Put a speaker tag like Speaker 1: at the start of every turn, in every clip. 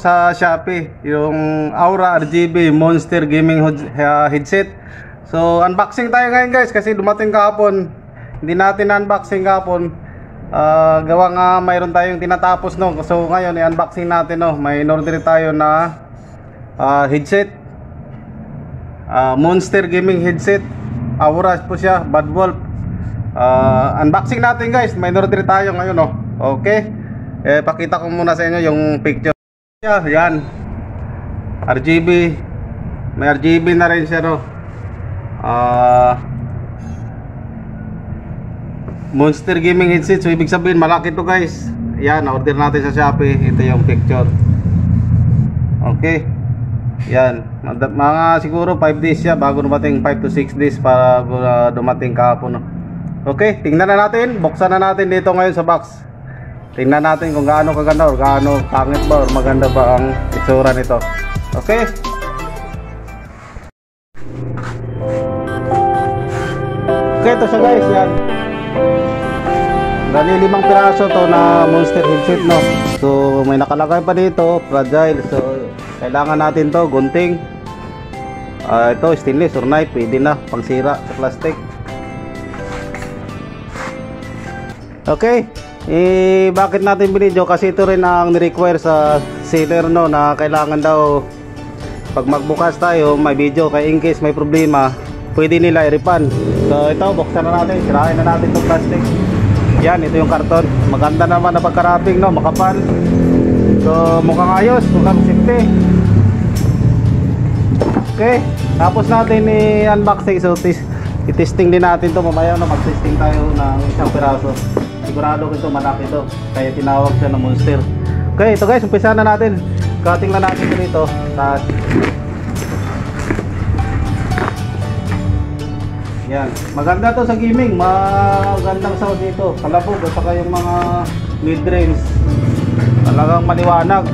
Speaker 1: sa Shopee, yung Aura RGB Monster Gaming headset. So unboxing tayo ngayon guys kasi dumating kahapon. Hindi natin unboxing kahapon. Gawa nga mayroon tayong tinatapos no. So ngayon i-unboxing natin no. May in-order tayo na headset. Monster Gaming headset. Aura po siya, Bad Wolf. Unboxing natin guys. May in-order tayo ngayon no. Okay. Pakita ko muna sa inyo yung picture. Yan. RGB. May RGB na rin siya no. Monster Gaming headset. So ibig sabihin malaki to guys. Yan, order natin sa Shopee. Ito yung picture. Okay. Yan. Mga siguro 5 days siya bago dumating, 5 to 6 days para dumating kahapon no. Okay, tingnan na natin. Buksan na natin dito ngayon sa box. Tingnan natin kung gaano kaganda or gaano pangit ba or maganda ba ang itsura nito. Okay. Okay, ito siya guys. Yan. Dali 5 piraso to na Monster headset no. So may nakalagay pa dito, fragile. So kailangan natin to, gunting. Ito stainless or knife, pwede na pangsira sa plastic. Okay. Bakit natin binidyo? Kasi ito rin ang ni-require sa seller no, na kailangan daw pag magbukas tayo may video, kaya in case may problema pwede nila i-refund. So ito, buksan na natin, sirain na natin itong plastic. Yan, ito yung karton. Maganda naman na pagka-wrapping no, makapal. So mukhang ayos, mukhang safety. Okay, tapos natin i-unboxing. So i-testing din natin to mamaya no, mag-testing tayo ng isang piraso. Sigurado ko ito malaki ito, kaya tinawag siya na Monster. Okay, ito guys, umpisa na natin. Cutting na natin ito dito. Tapos yan, maganda to sa gaming. Magandang sound dito, kalabog at saka yung mga mid-range talagang maliwanag.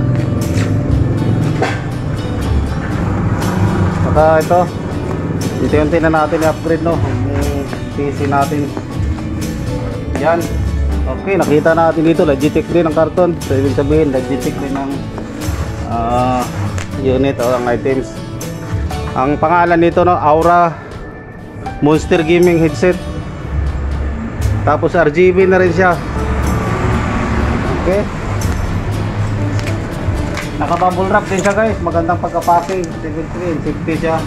Speaker 1: Saka ito unti-unti na natin i-upgrade no, yung PC natin. Yan. Okay, nakita natin dito Logitech din ang karton. So ibig sabihin Logitech din ang unit o ang items. Ang pangalan nito no, Aura Monster Gaming headset. Tapos RGB na rin siya. Okay. Naka-bubble wrap din siya guys. Magandang pagka-packing. Safety siya.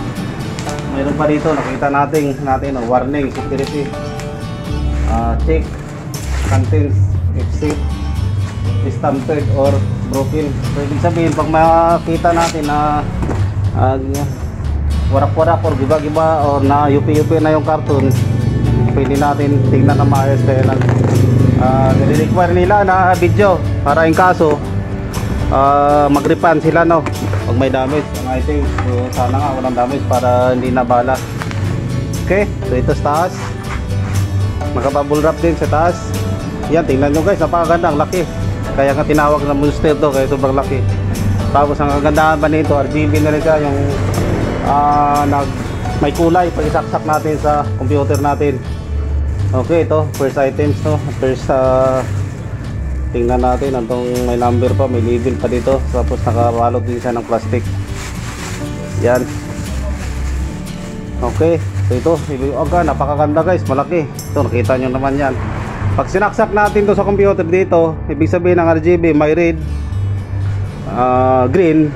Speaker 1: Mayroon pa dito, nakita natin warning, security. Check contains if stamped or broken. So ibig sabihin pag makita natin na warak-warak or giba-giba or na yupi-yupi na yung karton, pwede natin tingnan na maayos. Kaya nire-require nila na video para in kaso mag-refund sila no pag may damage ang item. So sana nga walang damage para hindi nabala. Okay, so ito sa taas, maka-bubble wrap din sa taas. Yan, tingnan nyo guys, napakaganda, ang laki. Kaya nga tinawag na Monster to, kaya sobrang laki. Tapos ang kagandahan pa nito, RGB na rin siya, yung may kulay pag isaksak natin sa computer natin. Okay, ito first items no. First tingnan natin itong may number pa, may label pa dito. Tapos nakabalot din siya ng plastic. Yan. Okay, so ito napakaganda guys, malaki. Ito nakita nyo naman yan. Pag sinaksak natin to sa computer dito, ibig sabihin ng RGB may red, green,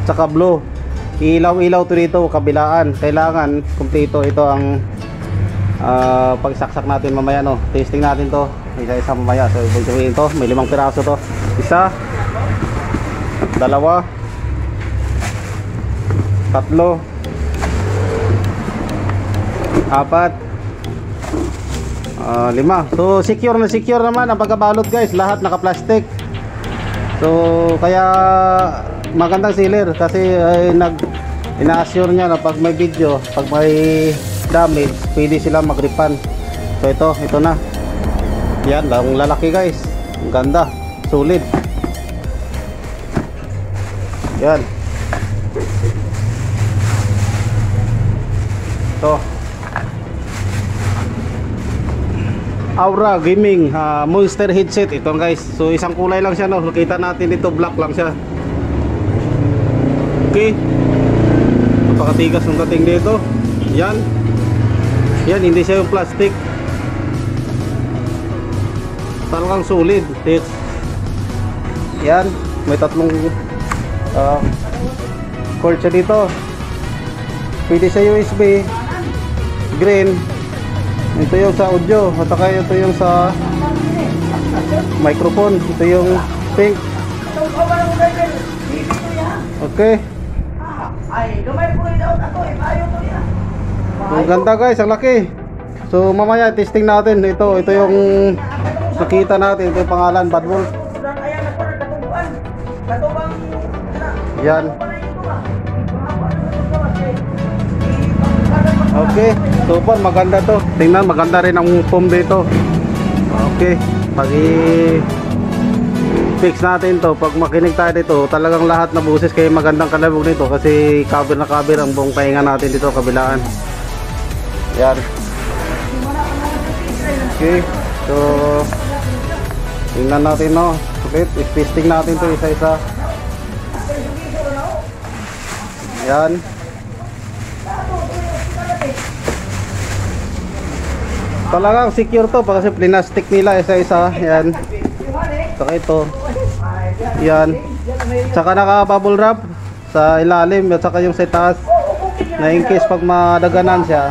Speaker 1: tsaka blue. Ilaw-ilaw to dito kabilaan. Kailangan kumpleto ito ang pagsaksak natin mamaya no. Testing natin to isa-isa mamaya. So ibig sabihin to, may 5 piraso to. Isa, dalawa, tatlo, apat, 5. So secure na secure naman ang pagkabalot guys. Lahat naka-plastic. So kaya magandang seller kasi ina-assure niya na pag may video, pag may damage, pwede sila mag-refund. So ito na. Yan, ang lalaki guys. Ang ganda, solid. Yan. Ito Aura Gaming Monster headset. Ito guys. So isang kulay lang siya no. Nakita natin dito, black lang siya. Okay. Napakatigas ng dating dito. Yan. Yan, hindi siya yung plastic. Talagang solid. Yan. May tatlong cord siya dito. Pwede sa USB. Green. Ito yung sa audio. At saka ito yung sa microphone. Ito yung pink. Okay. Ang ganda guys, ang laki. So mamaya testing natin. Ito yung nakita natin. Ito yung pangalan, Bad Wolf. Yan. Okay, so far maganda to. Tingnan, maganda rin ang foam dito. Okay, pag fix natin to, pag makinig tayo dito, talagang lahat na buses kayo magandang kalabog nito kasi cover na cover ang buong pahinga natin dito kabilaan. Yan. Okay, so tingnan natin, no. Okay, testing natin to isa-isa. Yan. Talagang secure to kasi plastic nila isa-isa. Yan. Saka ito. Yan. Saka naka bubble wrap sa ilalim at saka yung sa taas na in case pag madaganan siya,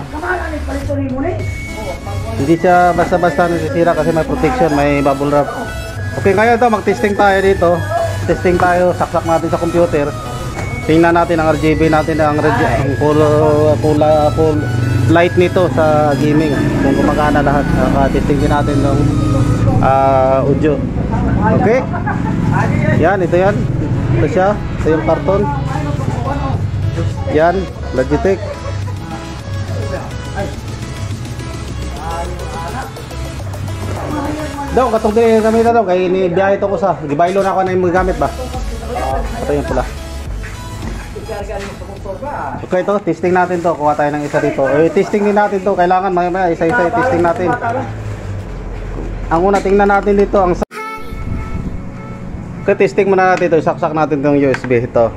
Speaker 1: hindi siya basta-basta nasisira kasi may protection, may bubble wrap. Okay, ngayon to mag-testing tayo dito. Testing tayo, saksak natin sa computer. Tingnan natin ang RGB natin, ang full light nito sa gaming kung gumagana lahat. Testing din natin ng audio. Okay, yan, ito yan, ito siya, ito yung karton. Yan, Logitech. Daw, katong din gamit na daw, kaya inibiyahe ito ko sa gibaylo na ako na yung gamit ba. Ito yung pula. Okay, ito, testing natin to. Kuha tayo ng isa dito. Testing din natin to. Kailangan maya isa-isa testing natin. Ang una, tingnan natin dito ang testing muna natin ito. Saksak natin itong USB ito.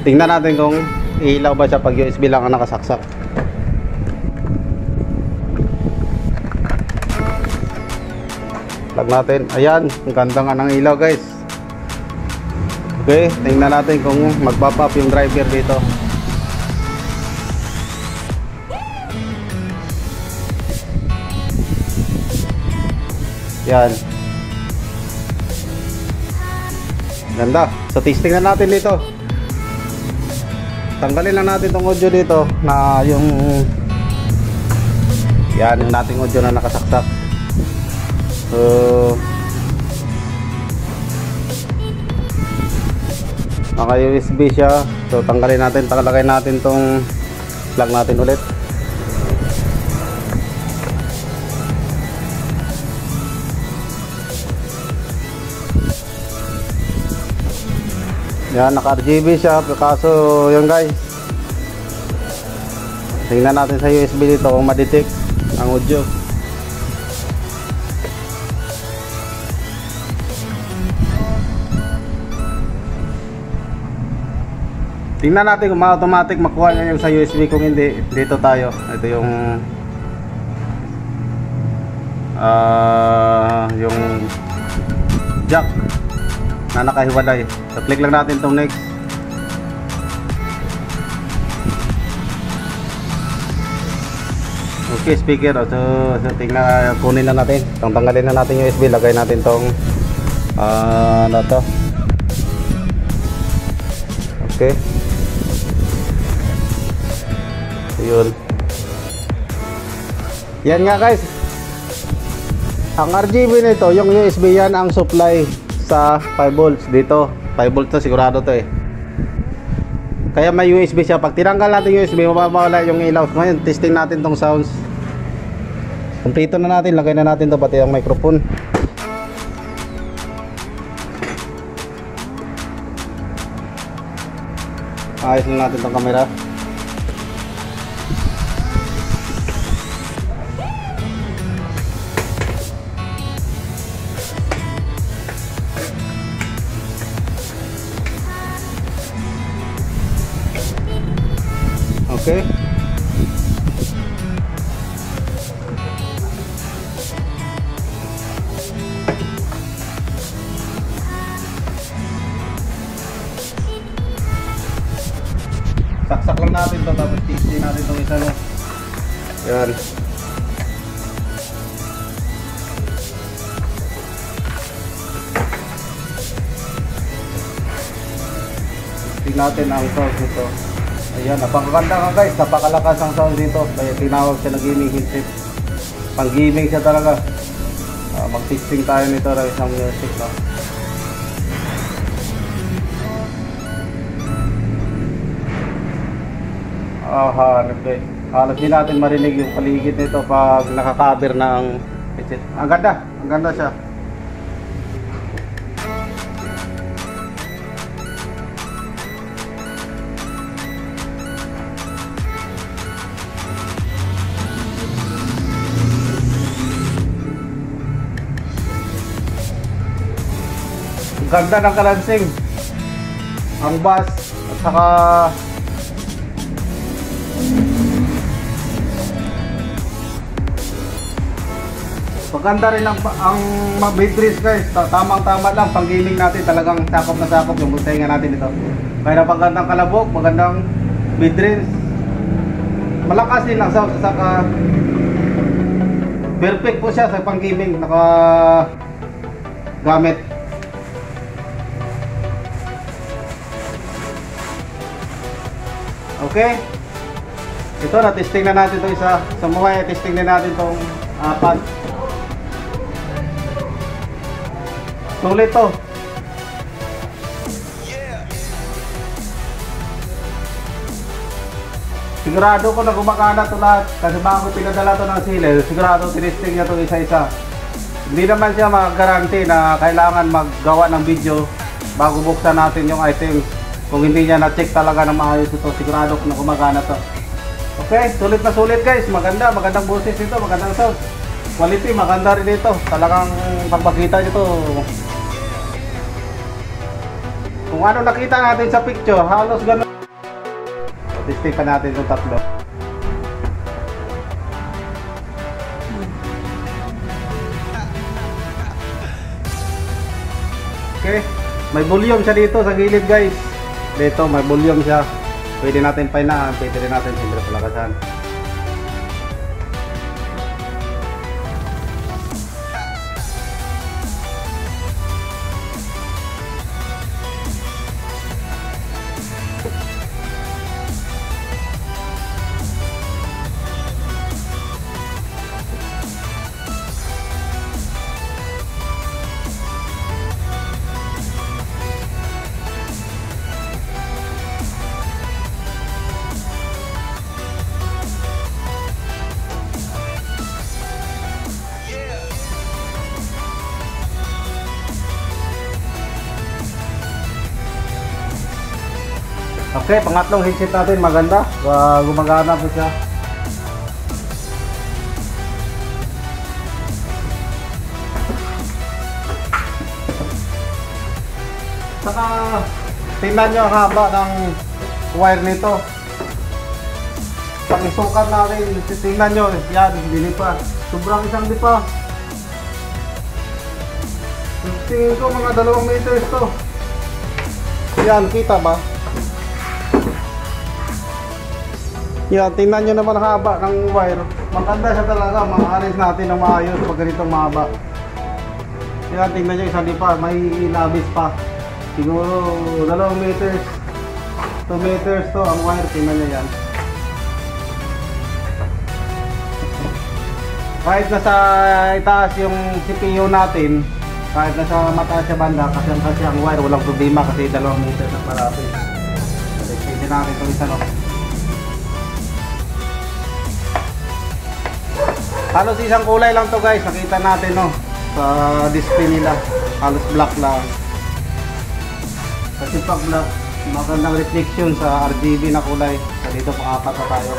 Speaker 1: Tingnan natin kung ilaw ba siya pag USB lang ang nakasaksak. Plug natin. Ayan, ang ganda nga ng ilaw guys. Okay, tingnan natin kung mag-pop up yung driver dito. Yan. Ganda. So testing na natin dito. Tanggalin lang natin tong audio dito na yung yan, yung nating audio na nakasaksak. So naka USB siya. So tanggalin natin, tagalagay natin tong plug natin ulit. Yan, naka RGB siya. Kaso yun guys, tingnan natin sa USB dito kung ma-detect ang audio. Tingnan natin kung ma-automatic makuha niya yung sa USB. Kung hindi, dito tayo. Ito yung yung jack na nakahiwalay. So click lang natin itong next. Okay, speaker. So tingnan, kunin na natin. Tanggalin na natin yung USB. Lagay natin itong ano to. Okay. Yun. Yan nga guys. Ang RGB nito, yung USB yan ang supply sa 5 volts dito. 5 volts to, sigurado to eh. Kaya may USB siya. Pag tinanggal natin yung USB, mawawala yung ilaw. Ngayon, testing natin tong sounds. Kompleto na natin. Lagay na natin to pati ang microphone. Ayos na natin tong camera. Yan. Tingnan natin ang sound nito. Ayan, napakaganda nga guys, napakalakas ang sound dito. Kaya tinawag siya na gaming headset. Pang gaming siya talaga. Mag-testing tayo nito ng isang music, no? Okay. Halos din natin marinig yung paligid nito pag naka-cover na ang headset. Ang ganda siya. Ganda ng kalansing, ang bass at saka maganda rin ang mid-range guys. Tamang-tama lang pang gaming natin, talagang sakop na sakop yung tenga natin ito. Kaya napagandang kalabok, magandang mid-range, malakas din ang sound, saka perfect po siya sa pang gaming naka gamit. Okay, ito na testing na natin itong isa. Sa mga testing na natin itong apat. Sulit to. Sigurado ko na gumagana ito lahat. Kasi bago pinadala ito ng sealer, sigurado tinesting niya ito isa-isa. Hindi naman siya mag-guarantee na kailangan maggawa ng video bago buksan natin yung items. Kung hindi niya na-check talaga na maayos ito, sigurado ko na gumagana to. Okay, sulit na sulit guys. Magandang boses ito, magandang sound. Quality, maganda rin ito. Talagang pagpakita nyo to. Kung ano nakita natin sa picture, halos ganun. Testing pa natin itong tatlo. Okay, may volume siya dito sa gilid guys. Dito may volume siya. Pwede natin painaan, pwede rin natin siyempre palakasan. Okay, pangatlong headset natin, maganda. Gumagana po siya. Saka tingnan nyo ang haba ng wire nito. Pag isukat natin, tingnan nyo, yan, dilipa. Sobrang isang lipa. Tingin ko mga 2 meters to. Yan, kita ba? Yan, tingnan nyo naman haba ng wire. Maganda siya talaga, ma-arrange natin ng maayos pag ganitong mahaba. Yan, tingnan nyo isang lipa, may labis pa. Siguro 2 meters, 2 meters to ang wire, tingnan nyo yan. Kahit nasa itaas yung CPU natin, kahit nasa mataas siya banda, kasi ang wire walang problema kasi 2 meters na parapin. Pwede natin itong isa, no? Halos isang kulay lang to guys, nakita natin, no, sa display nila. Halos black lang. Kasi pag black, magandang reflection sa RGB na kulay. So dito pang-apat na tayo.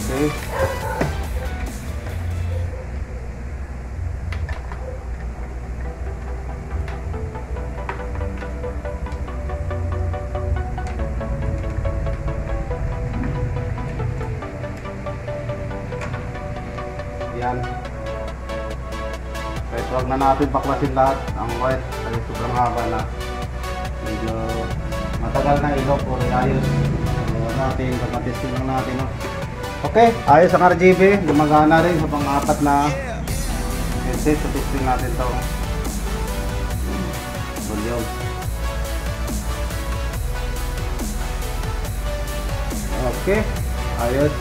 Speaker 1: Okay. Yan. Kahit huwag na natin baklasin lahat ang white kasi sobrang haba na. Medyo matagal na ilok o ayos. Natin, pag-testing lang natin. No? Okay, ayos ang RGB. Gumagana rin sa pang-apat na headset. So, testing natin ito. Volume. Okay, ayos.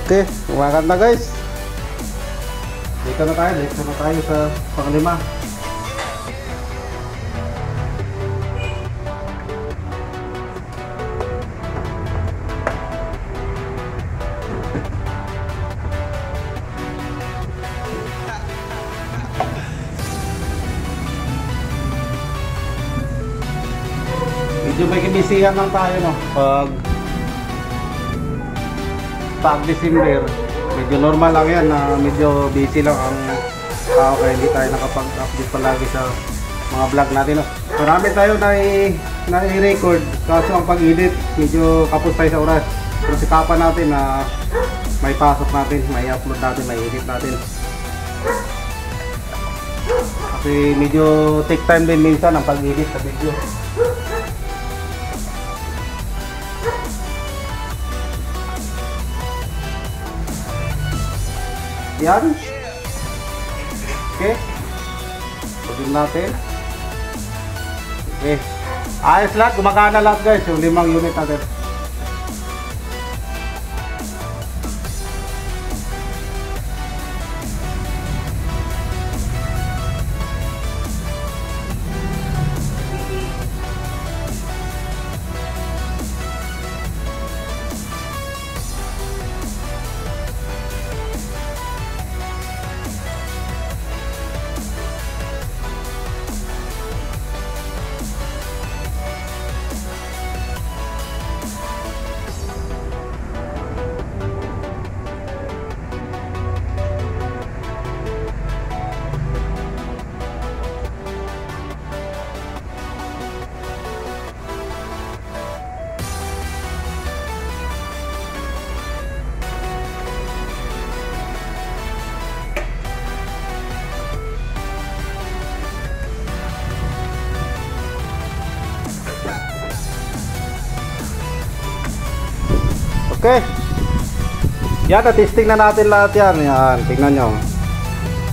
Speaker 1: Okay, umakat na guys. Dito na tayo sa panglima. Medyo may kibisihan lang tayo, no? Pag December, medyo normal lang yan na medyo busy lang ang tao kaya hindi tayo nakapag-update palagi sa mga vlog natin. No? Marami tayo na i-record kaso ang pag-edit medyo kapos tayo sa oras. Pero sikapan natin na may pasok natin, may upload natin, may edit natin. Kasi medyo take time din minsan ang pag-edit sa video. Yan. Okay. Pagin natin. Okay. Ayos lahat. Gumagana lahat guys. Yung 5 unit natin. Okay. Yan, testing na natin lahat yan. Yan, tingnan nyo.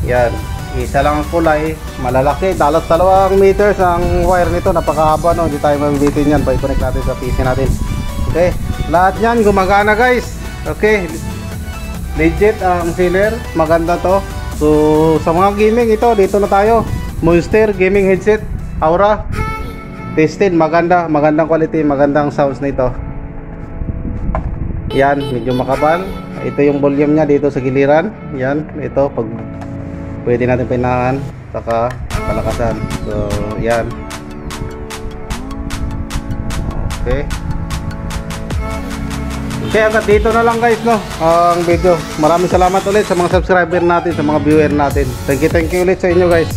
Speaker 1: Yan. Isa lang ang kulay. Malalaki. Dalos 2 meters ang wire nito. Napakahaba, no? Hindi tayo mabibitin yan. Pa-connect natin sa PC natin. Okay. Lahat yan gumagana guys. Okay. Legit ang sealer. Maganda to. So, sa mga gaming ito, dito na tayo. Monster Gaming Headset. Aura. Tested. Maganda. Magandang quality. Magandang sounds nito. Yan, medyo makapal. Ito yung volume niya dito sa giliran. Yan, ito pag pwede natin pinahan saka palakasan. So, yan. Okay. Okay, hanggang dito na lang guys, no? Ang video. Maraming salamat ulit sa mga subscriber natin, sa mga viewer natin. Thank you ulit sa inyo guys.